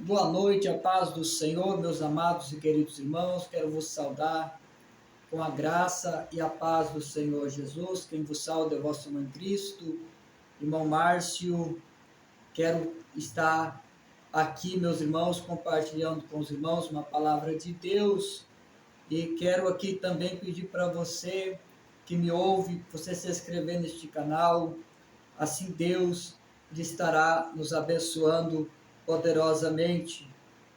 Boa noite, a paz do Senhor, meus amados e queridos irmãos. Quero vos saudar com a graça e a paz do Senhor Jesus. Quem vos sauda é vosso irmão em Cristo, irmão Márcio. Quero estar aqui, meus irmãos, compartilhando com os irmãos uma palavra de Deus. E quero aqui também pedir para você que me ouve, você se inscrever neste canal. Assim Deus estará nos abençoando poderosamente.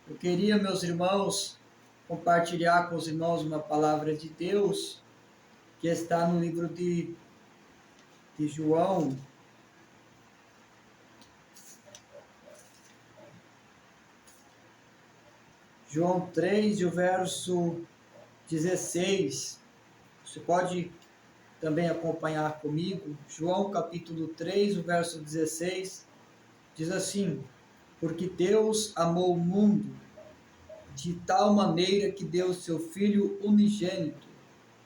Eu queria, meus irmãos, compartilhar com os irmãos uma palavra de Deus que está no livro de João. João 3, e o verso 16. Você pode também acompanhar comigo. João capítulo 3, o verso 16, diz assim: porque Deus amou o mundo de tal maneira que deu seu Filho unigênito,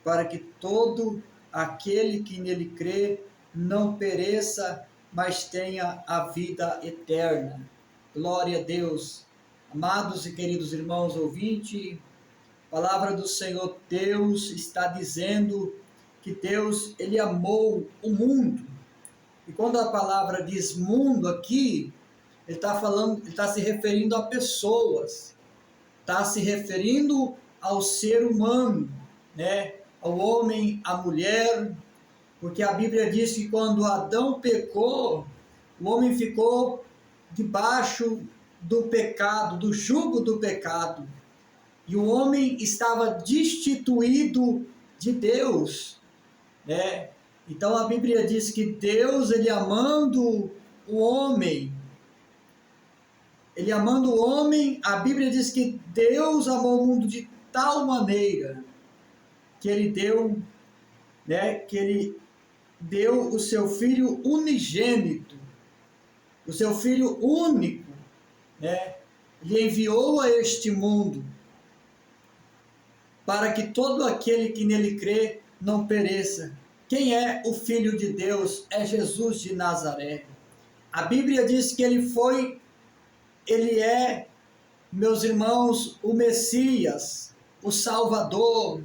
para que todo aquele que nele crê não pereça, mas tenha a vida eterna. Glória a Deus. Amados e queridos irmãos ouvintes, a palavra do Senhor Deus está dizendo que Deus, ele amou o mundo. E quando a palavra diz mundo aqui, ele está falando, ele está se referindo a pessoas, está se referindo ao ser humano, né? Ao homem, à mulher, porque a Bíblia diz que quando Adão pecou, o homem ficou debaixo do pecado, do jugo do pecado, e o homem estava destituído de Deus, né? Então a Bíblia diz que Deus, ele amando o homem, a Bíblia diz que Deus amou o mundo de tal maneira que ele deu, né, que ele deu o seu Filho unigênito, o seu Filho único, né? Ele enviou a este mundo para que todo aquele que nele crê não pereça. Quem é o Filho de Deus? É Jesus de Nazaré. A Bíblia diz que ele é, meus irmãos, o Messias, o Salvador.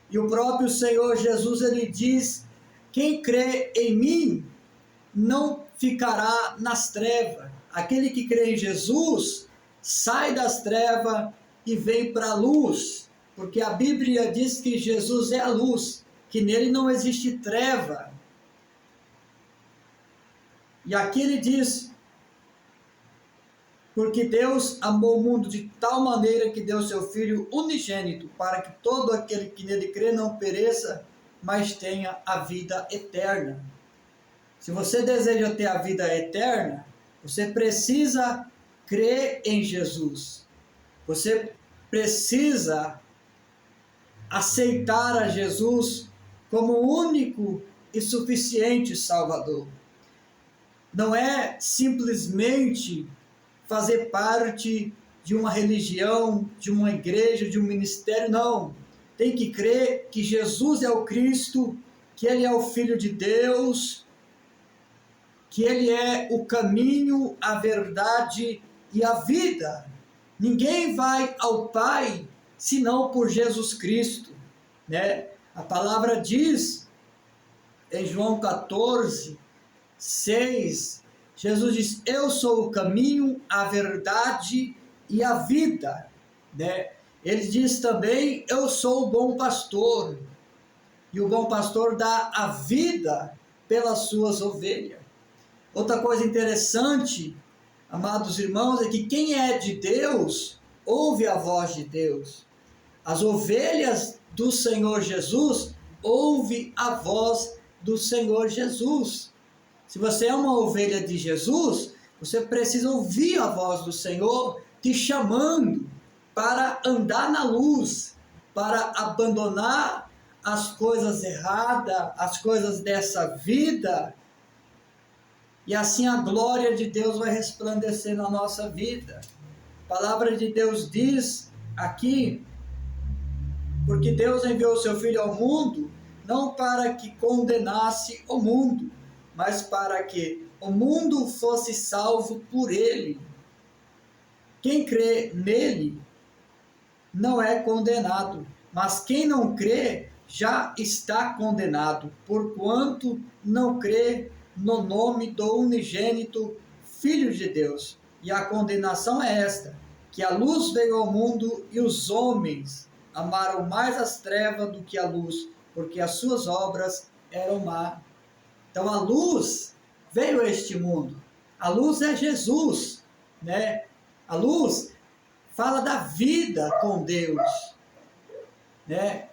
E o próprio Senhor Jesus, ele diz: quem crê em mim não ficará nas trevas. Aquele que crê em Jesus sai das trevas e vem para a luz, porque a Bíblia diz que Jesus é a luz, que nele não existe treva. E aqui ele diz: porque Deus amou o mundo de tal maneira que deu seu Filho unigênito, para que todo aquele que nele crê não pereça, mas tenha a vida eterna. Se você deseja ter a vida eterna, você precisa crer em Jesus. Você precisa aceitar a Jesus como o único e suficiente Salvador. Não é simplesmente fazer parte de uma religião, de uma igreja, de um ministério, não. Tem que crer que Jesus é o Cristo, que Ele é o Filho de Deus, que Ele é o caminho, a verdade e a vida. Ninguém vai ao Pai senão por Jesus Cristo, né? A palavra diz em João 14, 6, Jesus diz: eu sou o caminho, a verdade e a vida, né? Ele diz também: eu sou o bom pastor, e o bom pastor dá a vida pelas suas ovelhas. Outra coisa interessante, amados irmãos, é que quem é de Deus ouve a voz de Deus. As ovelhas do Senhor Jesus ouvem a voz do Senhor Jesus. Se você é uma ovelha de Jesus, você precisa ouvir a voz do Senhor te chamando para andar na luz, para abandonar as coisas erradas, as coisas dessa vida, e assim a glória de Deus vai resplandecer na nossa vida. A palavra de Deus diz aqui: porque Deus enviou o seu Filho ao mundo, não para que condenasse o mundo, mas para que o mundo fosse salvo por ele. Quem crê nele não é condenado, mas quem não crê já está condenado, porquanto não crê no nome do unigênito Filho de Deus. E a condenação é esta, que a luz veio ao mundo e os homens amaram mais as trevas do que a luz, porque as suas obras eram más. Então a luz veio a este mundo. A luz é Jesus, né? A luz fala da vida com Deus, né?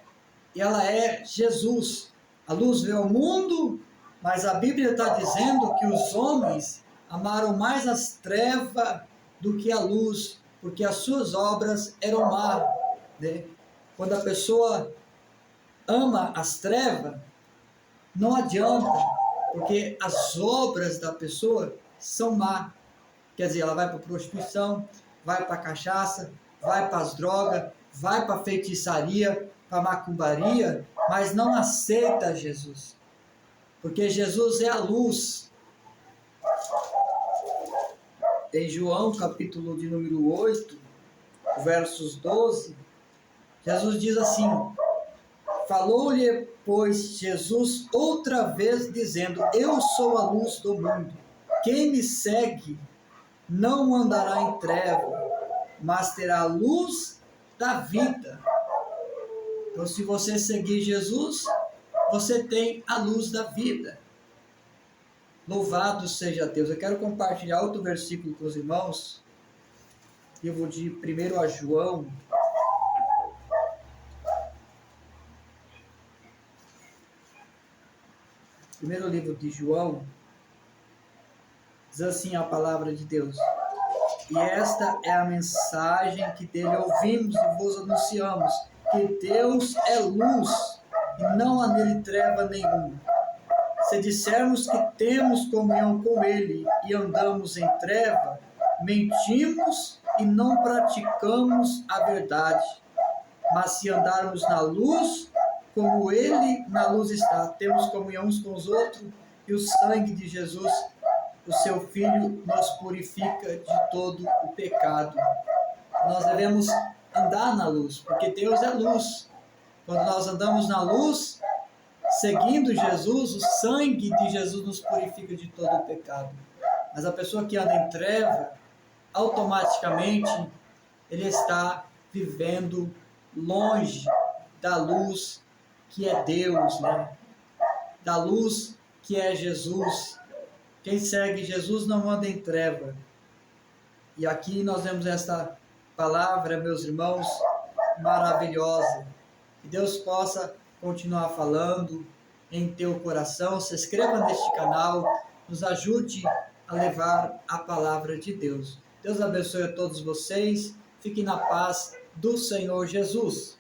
E ela é Jesus. A luz veio ao mundo, mas a Bíblia está dizendo que os homens amaram mais as trevas do que a luz, porque as suas obras eram más, né? Quando a pessoa ama as trevas, não adianta, porque as obras da pessoa são más. Quer dizer, ela vai para a prostituição, vai para a cachaça, vai para as drogas, vai para a feitiçaria, para a macumbaria, mas não aceita Jesus. Porque Jesus é a luz. Em João, capítulo de número 8, versos 12, Jesus diz assim: falou-lhe, pois, Jesus outra vez, dizendo: eu sou a luz do mundo. Quem me segue não andará em trevas, mas terá a luz da vida. Então, se você seguir Jesus, você tem a luz da vida. Louvado seja Deus. Eu quero compartilhar outro versículo com os irmãos. Livro de 1 a João. Primeiro livro de João. Diz assim a palavra de Deus: e esta é a mensagem que dele ouvimos e vos anunciamos, que Deus é luz e não há nele treva nenhuma. Se dissermos que temos comunhão com ele e andamos em treva, mentimos e não praticamos a verdade. Mas se andarmos na luz, como ele na luz está, temos comunhão uns com os outros, e o sangue de Jesus, o seu Filho, nos purifica de todo o pecado. Nós devemos andar na luz, porque Deus é luz. Quando nós andamos na luz, seguindo Jesus, o sangue de Jesus nos purifica de todo o pecado. Mas a pessoa que anda em treva, automaticamente, ele está vivendo longe da luz que é Deus, né? Da luz que é Jesus. Quem segue Jesus não anda em treva. E aqui nós vemos esta palavra, meus irmãos, maravilhosa. Que Deus possa continuar falando em teu coração. Se inscreva neste canal, nos ajude a levar a palavra de Deus. Deus abençoe a todos vocês. Fiquem na paz do Senhor Jesus.